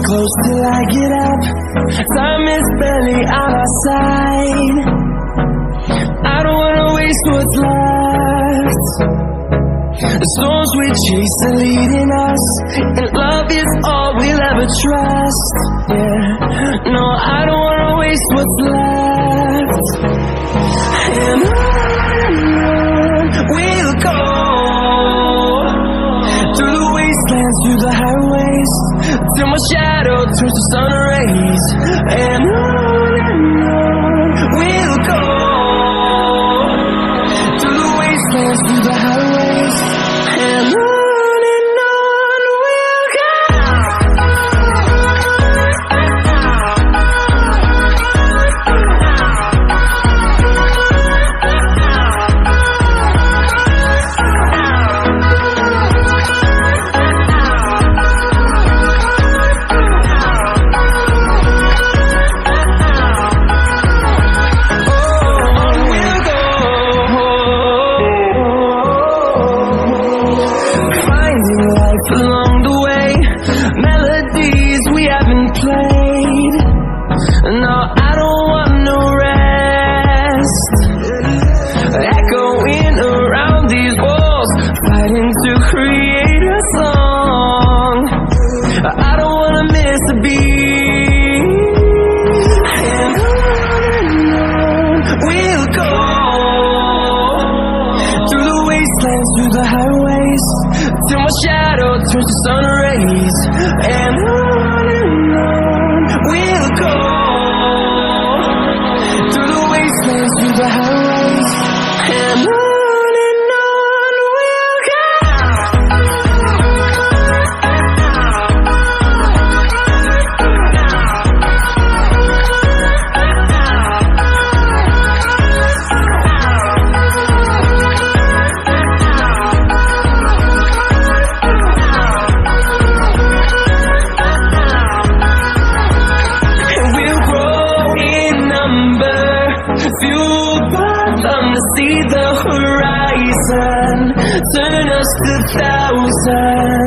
close till I get up. Time is barely on our side. I don't wanna waste what's left. The storms we chase are leading us, and love is all we'll ever trust. Yeah, no, I don't wanna waste what's left. And on we'll go, through the wastelands, through the highways, till my shadow turns to sun rays. And on we'll go, through the wastelands, through the highways, and on we'll go. Along the way, melodies we haven't played. No, I don't want no rest. Echoing around these walls, fighting to create a song. I don't wanna miss a beat. And on we'll go, through the wastelands, through the highways, till my shadow turns to sun rays. And on we'll go, through the wastelands, through the highways, and on we'll go. Fueled by them to see the horizon, turn us to thousands.